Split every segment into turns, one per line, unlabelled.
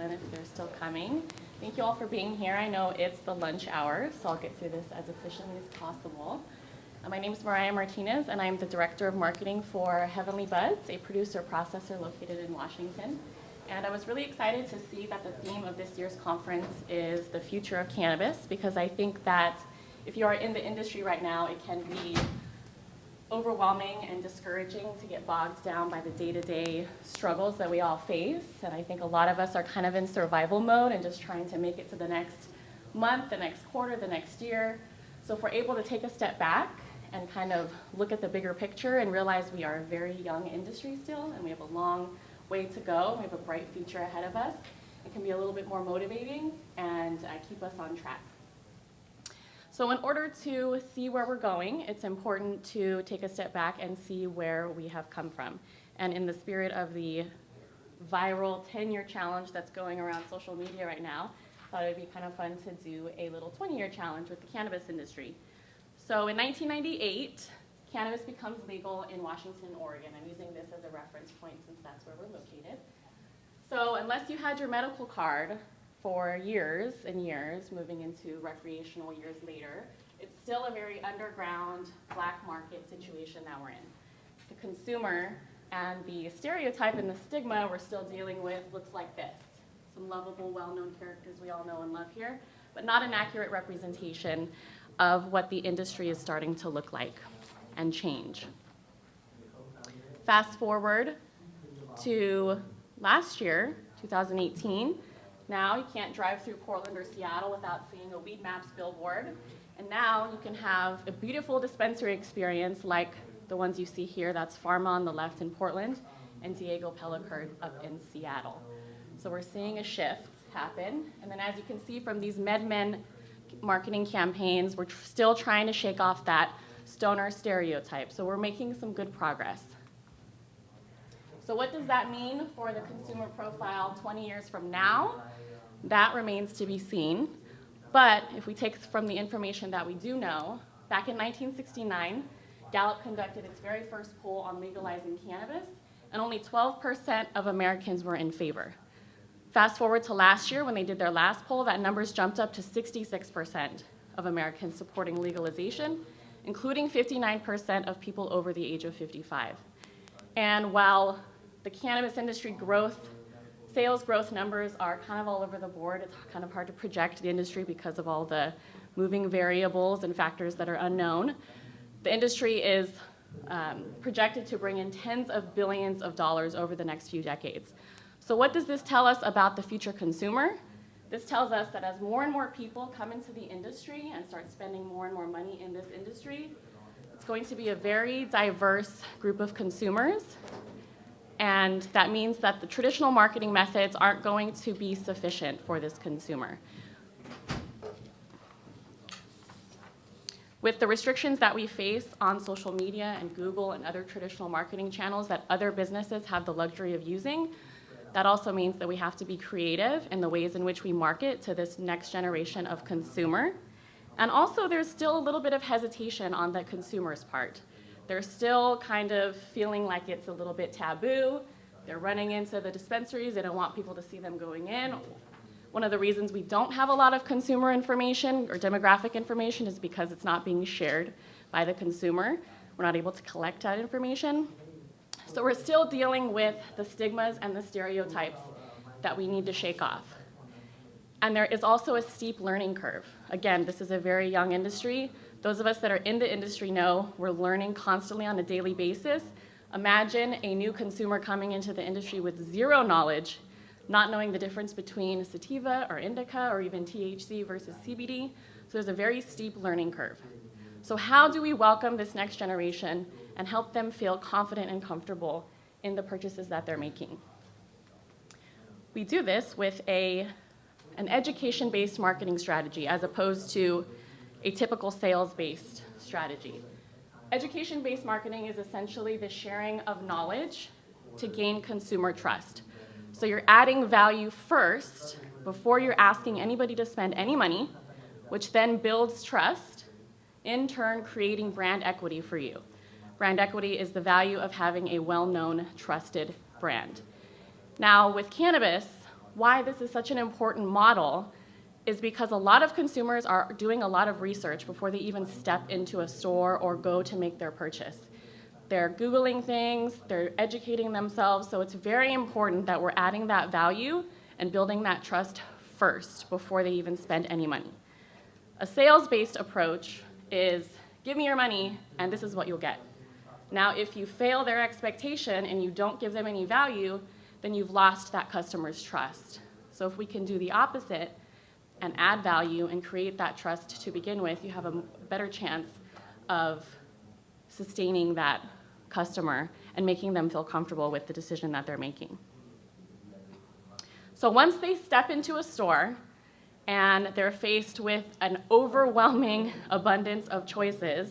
again if they're still coming. Thank you all for being here. I know it's the lunch hour, so I'll get through this as efficiently as possible. My name is Mariah Martinez, and I'm the Director of Marketing for Heavenly Buds, a producer-processor located in Washington. And I was really excited to see that the theme of this year's conference is the future of cannabis, because I think that if you are in the industry right now, it can be overwhelming and discouraging to get bogged down by the day-to-day struggles that we all face. And I think a lot of us are kind of in survival mode and just trying to make it to the next month, the next quarter, the next year. So if we're able to take a step back and kind of look at the bigger picture and realize we are a very young industry still, and we have a long way to go, we have a bright future ahead of us, it can be a little bit more motivating and keep us on track. So in order to see where we're going, it's important to take a step back and see where we have come from. And in the spirit of the viral 10-year challenge that's going around social media right now, I thought it would be kind of fun to do a little 20-year challenge with the cannabis industry. So in 1998, cannabis becomes legal in Washington, Oregon. I'm using this as a reference point since that's where we're located. So unless you had your medical card for years and years, moving into recreational years later, it's still a very underground black market situation that we're in. The consumer and the stereotype and the stigma we're still dealing with looks like this. Some lovable, well-known characters we all know and love here, but not an accurate representation of what the industry is starting to look like and change. Fast forward to last year, 2018. Now you can't drive through Portland or Seattle without seeing a Weed Maps billboard. And now you can have a beautiful dispensary experience like the ones you see here. That's Pharma on the left in Portland and Diego Pellicard up in Seattle. So we're seeing a shift happen. And then as you can see from these MedMen marketing campaigns, we're still trying to shake off that stoner stereotype. So we're making some good progress. So what does that mean for the consumer profile 20 years from now? That remains to be seen. But if we take from the information that we do know, back in 1969, Gallup conducted its very first poll on legalizing cannabis, and only 12% of Americans were in favor. Fast forward to last year when they did their last poll, that number's jumped up to 66% of Americans supporting legalization, including 59% of people over the age of 55. And while the cannabis industry sales growth numbers are kind of all over the board, it's kind of hard to project the industry because of all the moving variables and factors that are unknown. The industry is projected to bring in tens of billions of dollars over the next few decades. So what does this tell us about the future consumer? This tells us that as more and more people come into the industry and start spending more and more money in this industry, it's going to be a very diverse group of consumers. And that means that the traditional marketing methods aren't going to be sufficient for this consumer. With the restrictions that we face on social media and Google and other traditional marketing channels that other businesses have the luxury of using, that also means that we have to be creative in the ways in which we market to this next generation of consumer. And also there's still a little bit of hesitation on the consumer's part. They're still kind of feeling like it's a little bit taboo. They're running into the dispensaries. They don't want people to see them going in. One of the reasons we don't have a lot of consumer information or demographic information is because it's not being shared by the consumer. We're not able to collect that information. So we're still dealing with the stigmas and the stereotypes that we need to shake off. And there is also a steep learning curve. Again, this is a very young industry. Those of us that are in the industry know we're learning constantly on a daily basis. Imagine a new consumer coming into the industry with zero knowledge, not knowing the difference between sativa or indica or even THC versus CBD. So there's a very steep learning curve. So how do we welcome this next generation and help them feel confident and comfortable in the purchases that they're making? We do this with an education-based marketing strategy as opposed to a typical sales-based strategy. Education-based marketing is essentially the sharing of knowledge to gain consumer trust. So you're adding value first before you're asking anybody to spend any money, which then builds trust, in turn creating brand equity for you. Brand equity is the value of having a well-known, trusted brand. Now, with cannabis, why this is such an important model is because a lot of consumers are doing a lot of research before they even step into a store or go to make their purchase. They're Googling things, they're educating themselves, so it's very important that we're adding that value and building that trust first before they even spend any money. A sales-based approach is, give me your money and this is what you'll get. Now, if you fail their expectation and you don't give them any value, then you've lost that customer's trust. So if we can do the opposite and add value and create that trust to begin with, you have a better chance of sustaining that customer and making them feel comfortable with the decision that they're making. So once they step into a store and they're faced with an overwhelming abundance of choices,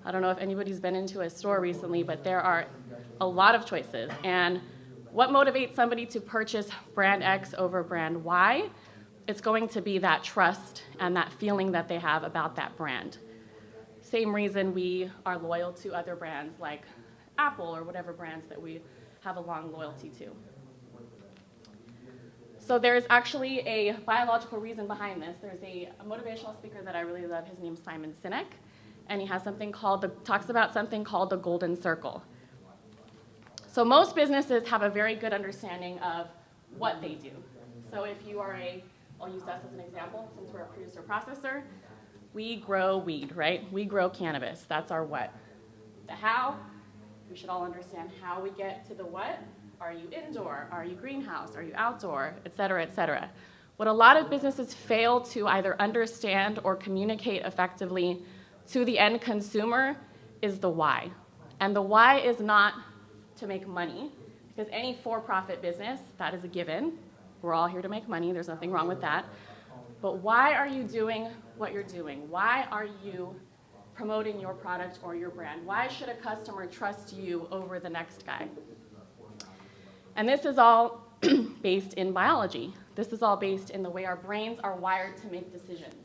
I don't know if anybody's been into a store recently, but there are a lot of choices. And what motivates somebody to purchase brand X over brand Y? It's going to be that trust and that feeling that they have about that brand. Same reason we are loyal to other brands like Apple or whatever brands that we have a long loyalty to. So there's actually a biological reason behind this. There's a motivational speaker that I really love. His name's Simon Sinek, and he has talks about something called the golden circle. So most businesses have a very good understanding of what they do. So if you are I'll use us as an example, since we're a producer-processor, we grow weed, right? We grow cannabis. That's our what. The how, we should all understand how we get to the what. Are you indoor? Are you greenhouse? Are you outdoor? Et cetera, et cetera. What a lot of businesses fail to either understand or communicate effectively to the end consumer is the why. And the why is not to make money, because any for-profit business, that is a given. We're all here to make money. There's nothing wrong with that. But why are you doing what you're doing? Why are you promoting your product or your brand? Why should a customer trust you over the next guy? And this is all based in biology. This is all based in the way our brains are wired to make decisions.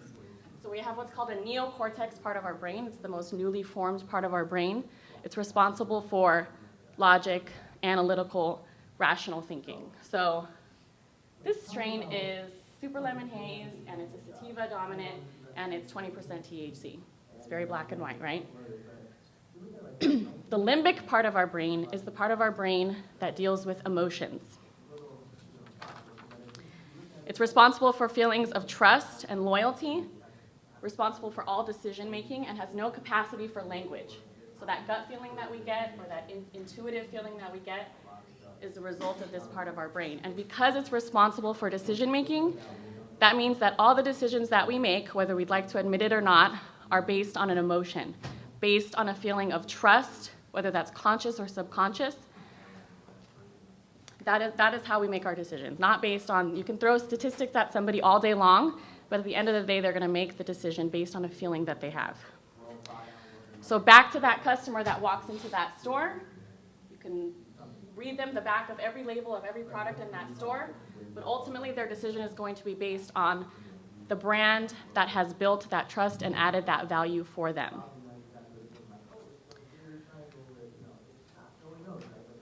So we have what's called a neocortex part of our brain. It's the most newly formed part of our brain. It's responsible for logic, analytical, rational thinking. So this strain is super lemon haze, and it's a sativa dominant, and it's 20% THC. It's very black and white, right? The limbic part of our brain is the part of our brain that deals with emotions. It's responsible for feelings of trust and loyalty, responsible for all decision making, and has no capacity for language. So that gut feeling that we get, or that intuitive feeling that we get, is the result of this part of our brain. And because it's responsible for decision making, that means that all the decisions that we make, whether we'd like to admit it or not, are based on an emotion, based on a feeling of trust, whether that's conscious or subconscious. That is how we make our decisions, not based on, you can throw statistics at somebody all day long, but at the end of the day, they're going to make the decision based on a feeling that they have. So back to that customer that walks into that store, you can read them the back of every label of every product in that store, but ultimately their decision is going to be based on the brand that has built that trust and added that value for them.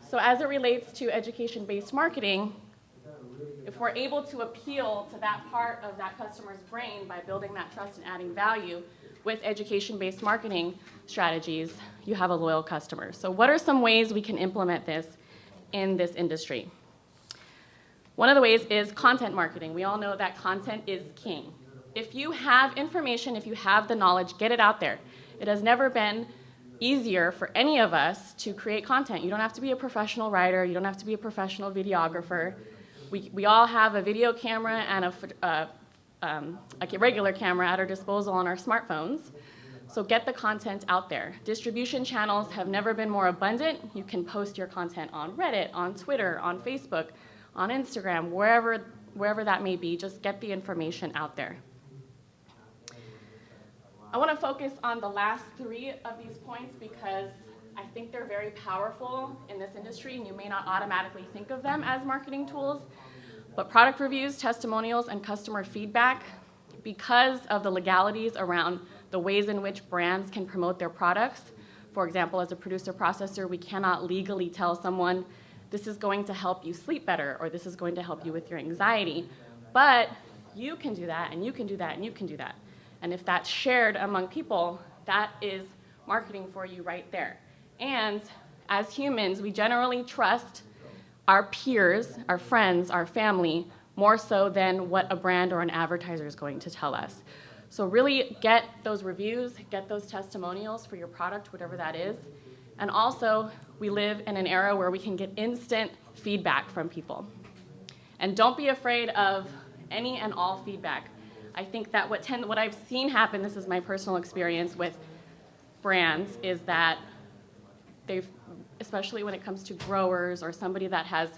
So as it relates to education-based marketing, if we're able to appeal to that part of that customer's brain by building that trust and adding value with education-based marketing strategies, you have a loyal customer. So what are some ways we can implement this in this industry? One of the ways is content marketing. We all know that content is king. If you have information, if you have the knowledge, get it out there. It has never been easier for any of us to create content. You don't have to be a professional writer. You don't have to be a professional videographer. We all have a video camera and a regular camera at our disposal on our smartphones. So get the content out there. Distribution channels have never been more abundant. You can post your content on Reddit, on Twitter, on Facebook, on Instagram, wherever that may be. Just get the information out there. I want to focus on the last three of these points because I think they're very powerful in this industry, and you may not automatically think of them as marketing tools. But product reviews, testimonials, and customer feedback, because of the legalities around the ways in which brands can promote their products. For example, as a producer-processor, we cannot legally tell someone this is going to help you sleep better, or this is going to help you with your anxiety. But you can do that, and you can do that, and you can do that. And if that's shared among people, that is marketing for you right there. And as humans, we generally trust our peers, our friends, our family, more so than what a brand or an advertiser is going to tell us. So really get those reviews, get those testimonials for your product, whatever that is. And also, we live in an era where we can get instant feedback from people. And don't be afraid of any and all feedback. I think that what I've seen happen, this is my personal experience with brands, is that they've, especially when it comes to growers or somebody that has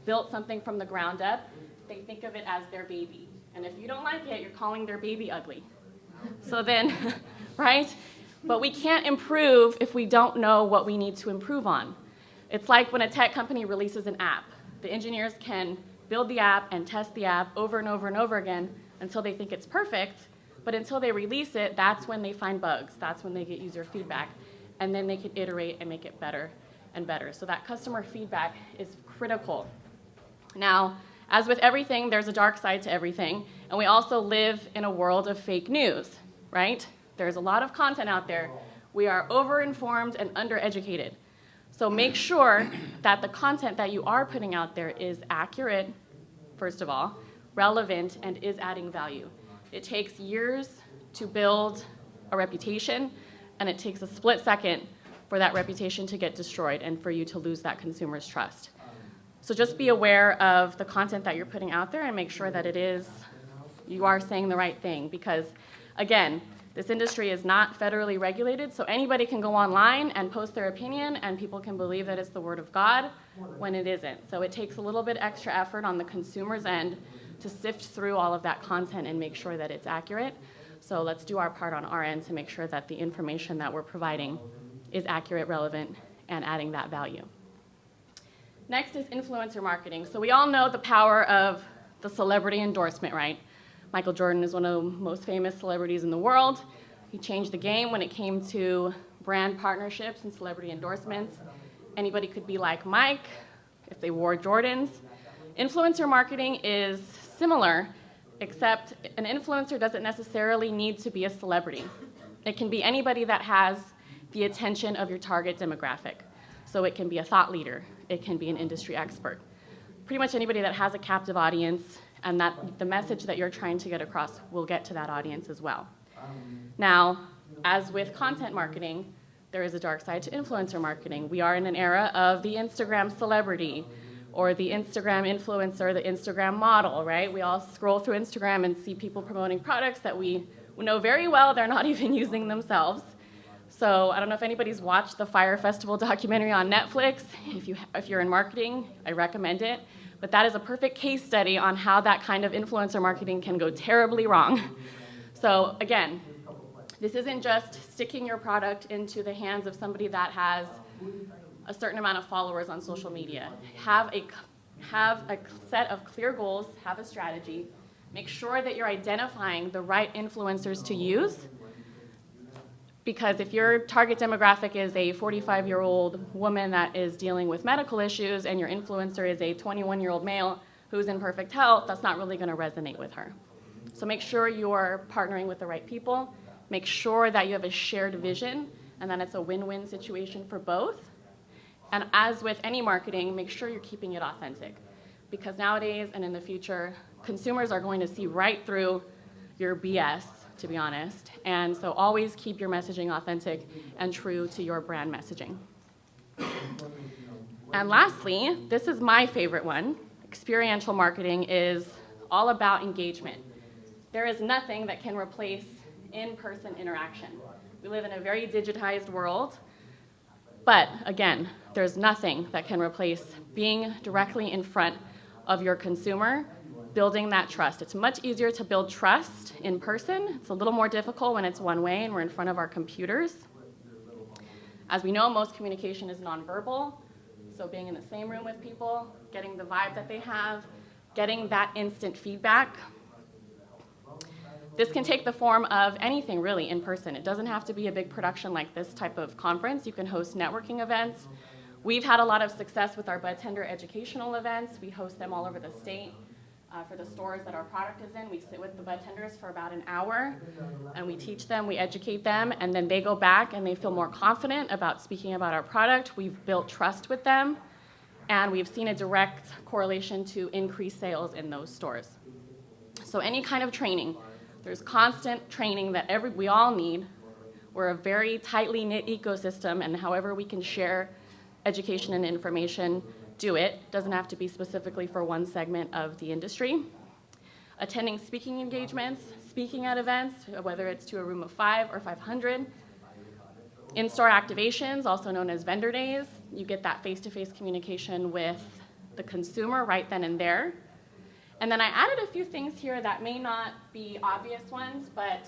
built something from the ground up, they think of it as their baby. And if you don't like it, you're calling their baby ugly. So then, right? But we can't improve if we don't know what we need to improve on. It's like when a tech company releases an app. The engineers can build the app and test the app over and over and over again until they think it's perfect, but until they release it, that's when they find bugs. That's when they get user feedback, and then they can iterate and make it better and better. So that customer feedback is critical. Now, as with everything, there's a dark side to everything, and we also live in a world of fake news, right? There's a lot of content out there. We are over-informed and undereducated. So make sure that the content that you are putting out there is accurate, first of all, relevant, and is adding value. It takes years to build a reputation, and it takes a split second for that reputation to get destroyed and for you to lose that consumer's trust. So just be aware of the content that you're putting out there and make sure that you are saying the right thing, because again, this industry is not federally regulated, so anybody can go online and post their opinion, and people can believe that it's the word of God when it isn't. So it takes a little bit extra effort on the consumer's end to sift through all of that content and make sure that it's accurate. So let's do our part on our end to make sure that the information that we're providing is accurate, relevant, and adding that value. Next is influencer marketing. So we all know the power of the celebrity endorsement, right? Michael Jordan is one of the most famous celebrities in the world. He changed the game when it came to brand partnerships and celebrity endorsements. Anybody could be like Mike if they wore Jordans. Influencer marketing is similar, except an influencer doesn't necessarily need to be a celebrity. It can be anybody that has the attention of your target demographic. So it can be a thought leader. It can be an industry expert. Pretty much anybody that has a captive audience, and that the message that you're trying to get across will get to that audience as well. Now, as with content marketing, there is a dark side to influencer marketing. We are in an era of the Instagram celebrity, or the Instagram influencer, the Instagram model, right? We all scroll through Instagram and see people promoting products that we know very well they're not even using themselves. So I don't know if anybody's watched the Fire Festival documentary on Netflix. If you're in marketing, I recommend it. But that is a perfect case study on how that kind of influencer marketing can go terribly wrong. So again, this isn't just sticking your product into the hands of somebody that has a certain amount of followers on social media. Have a set of clear goals, have a strategy, make sure that you're identifying the right influencers to use, because if your target demographic is a 45-year-old woman that is dealing with medical issues and your influencer is a 21-year-old male who's in perfect health, that's not really going to resonate with her. So make sure you're partnering with the right people, make sure that you have a shared vision, and that it's a win-win situation for both. And as with any marketing, make sure you're keeping it authentic, because nowadays and in the future, consumers are going to see right through your BS, to be honest. And so always keep your messaging authentic and true to your brand messaging. And lastly, this is my favorite one. Experiential marketing is all about engagement. There is nothing that can replace in-person interaction. We live in a very digitized world, but again, there's nothing that can replace being directly in front of your consumer, building that trust. It's much easier to build trust in person. It's a little more difficult when it's one way and we're in front of our computers. As we know, most communication is nonverbal, so being in the same room with people, getting the vibe that they have, getting that instant feedback. This can take the form of anything really in person. It doesn't have to be a big production like this type of conference. You can host networking events We've had a lot of success with our bud tender educational events. We host them all over the state. For the stores that our product is in, we sit with the bud tenders for about an hour, and we teach them, we educate them, and then they go back and they feel more confident about speaking about our product. We've built trust with them, and we've seen a direct correlation to increased sales in those stores. So any kind of training, there's constant training that we all need. We're a very tightly knit ecosystem, and however we can share education and information, do it. Doesn't have to be specifically for one segment of the industry. Attending speaking engagements, speaking at events, whether it's to a room of 5 or 500. In-store activations, also known as vendor days. You get that face-to-face communication with the consumer right then and there. And then I added a few things here that may not be obvious ones, but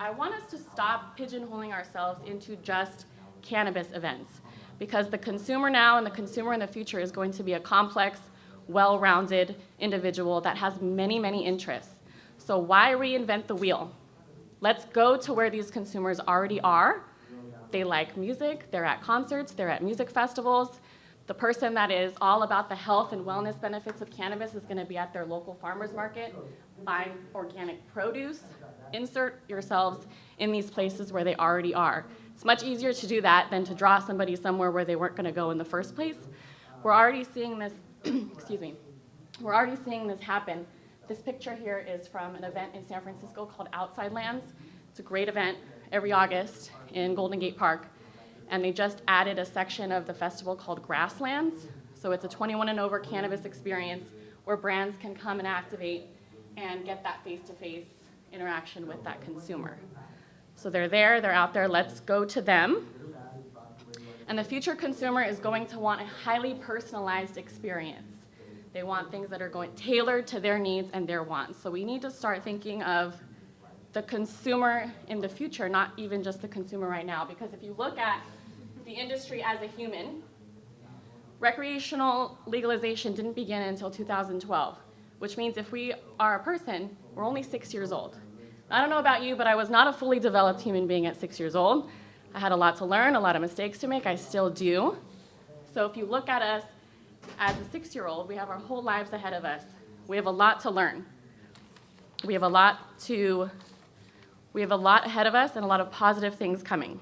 I want us to stop pigeonholing ourselves into just cannabis events, because the consumer now and the consumer in the future is going to be a complex, well-rounded individual that has many, many interests. So why reinvent the wheel? Let's go to where these consumers already are. They like music, they're at concerts, they're at music festivals. The person that is all about the health and wellness benefits of cannabis is going to be at their local farmer's market buying organic produce. Insert yourselves in these places where they already are. It's much easier to do that than to draw somebody somewhere where they weren't going to go in the first place. We're already seeing this, excuse me, we're already seeing this happen. This picture here is from an event in San Francisco called Outside Lands. It's a great event every August in Golden Gate Park. And they just added a section of the festival called Grasslands. So it's a 21 and over cannabis experience where brands can come and activate and get that face-to-face interaction with that consumer. So they're there, they're out there, let's go to them. And the future consumer is going to want a highly personalized experience. They want things that are tailored to their needs and their wants. So we need to start thinking of the consumer in the future, not even just the consumer right now. Because if you look at the industry as a human, recreational legalization didn't begin until 2012, which means if we are a person, we're only 6 years old. I don't know about you, but I was not a fully developed human being at 6 years old. I had a lot to learn, a lot of mistakes to make. I still do. So if you look at us as a 6-year-old, we have our whole lives ahead of us. We have a lot to learn. We have a lot ahead of us and a lot of positive things coming.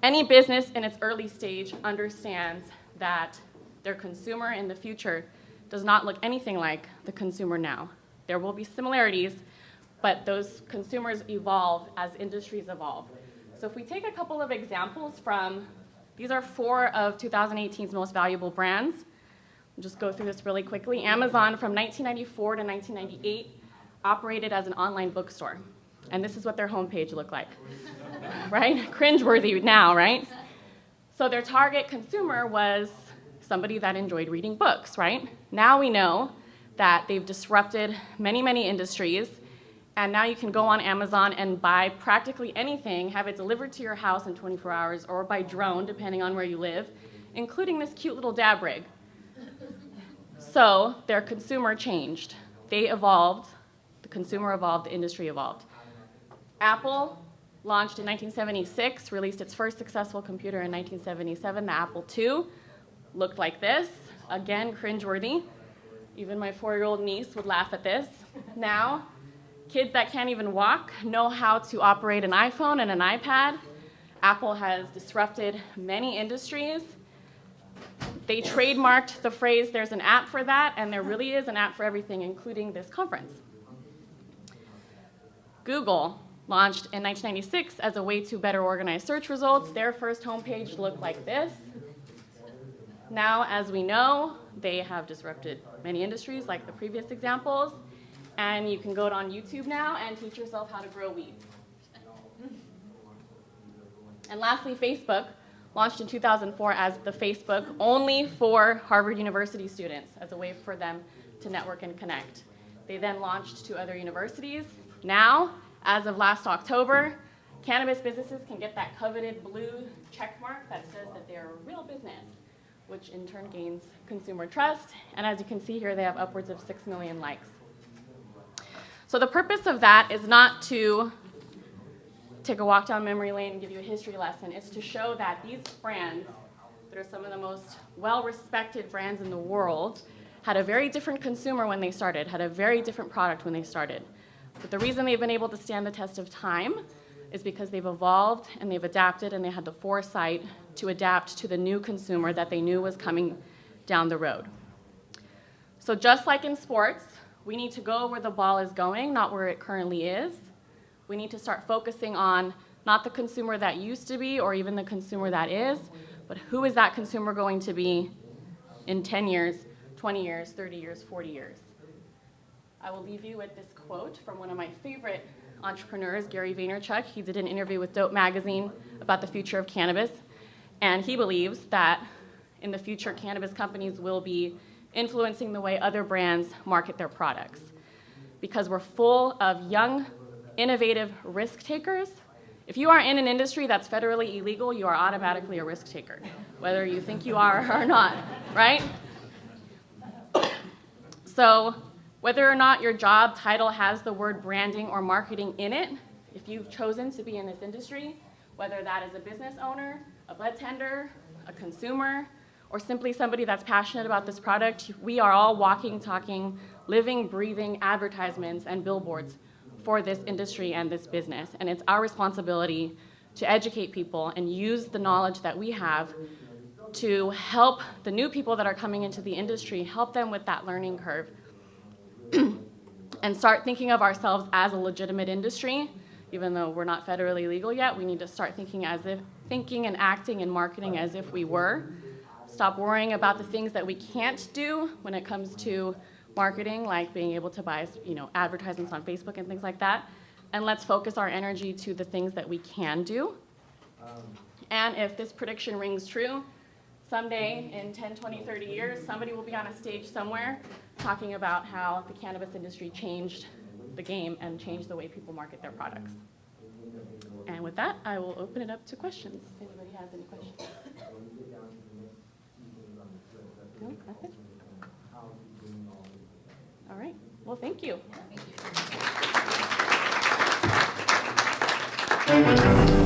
Any business in its early stage understands that their consumer in the future does not look anything like the consumer now. There will be similarities, but those consumers evolve as industries evolve. So if we take a couple of examples from, these are 4 of 2018's most valuable brands. I'll just go through this really quickly. Amazon from 1994 to 1998 operated as an online bookstore. And this is what their homepage looked like, right? Cringeworthy now, right? So their target consumer was somebody that enjoyed reading books, right? Now we know that they've disrupted many, many industries, and now you can go on Amazon and buy practically anything, have it delivered to your house in 24 hours, or by drone, depending on where you live, including this cute little dab rig. So their consumer changed. They evolved, the consumer evolved, the industry evolved. Apple launched in 1976, released its first successful computer in 1977, the Apple II. Looked like this. Again, cringeworthy. Even my 4-year-old niece would laugh at this. Now, kids that can't even walk know how to operate an iPhone and an iPad. Apple has disrupted many industries. They trademarked the phrase, there's an app for that, and there really is an app for everything, including this conference. Google launched in 1996 as a way to better organize search results. Their first homepage looked like this. Now, as we know, they have disrupted many industries like the previous examples, and you can go on YouTube now and teach yourself how to grow weed. And lastly, Facebook launched in 2004 as the Facebook only for Harvard University students as a way for them to network and connect. They then launched to other universities. Now, as of last October, cannabis businesses can get that coveted blue check mark that says that they're a real business, which in turn gains consumer trust. And as you can see here, they have upwards of 6 million likes. So the purpose of that is not to take a walk down memory lane and give you a history lesson. It's to show that these brands that are some of the most well-respected brands in the world, had a very different consumer when they started, had a very different product when they started. But the reason they've been able to stand the test of time is because they've evolved and they've adapted and they had the foresight to adapt to the new consumer that they knew was coming down the road. So just like in sports, we need to go where the ball is going, not where it currently is. We need to start focusing on not the consumer that used to be or even the consumer that is, but who is that consumer going to be in 10 years, 20 years, 30 years, 40 years. I will leave you with this quote from one of my favorite entrepreneurs, Gary Vaynerchuk. He did an interview with Dope Magazine about the future of cannabis, and he believes that in the future, cannabis companies will be influencing the way other brands market their products. Because we're full of young, innovative risk takers. If you are in an industry that's federally illegal, you are automatically a risk taker, whether you think you are or not, right? So whether or not your job title has the word branding or marketing in it, if you've chosen to be in this industry, whether that is a business owner, a bud tender, a consumer, or simply somebody that's passionate about this product, we are all walking, talking, living, breathing advertisements and billboards for this industry and this business. And it's our responsibility to educate people and use the knowledge that we have to help the new people that are coming into the industry, help them with that learning curve, and start thinking of ourselves as a legitimate industry. Even though we're not federally legal yet, we need to start thinking and acting and marketing as if we were. Stop worrying about the things that we can't do when it comes to marketing, like being able to buy, advertisements on Facebook and things like that. And let's focus our energy to the things that we can do. And if this prediction rings true, someday in 10, 20, 30 years, somebody will be on a stage somewhere talking about how the cannabis industry changed the game and changed the way people market their products. And with that, I will open it up to questions, if anybody has any questions. No, nothing? All right. Well, thank you.
Thank you.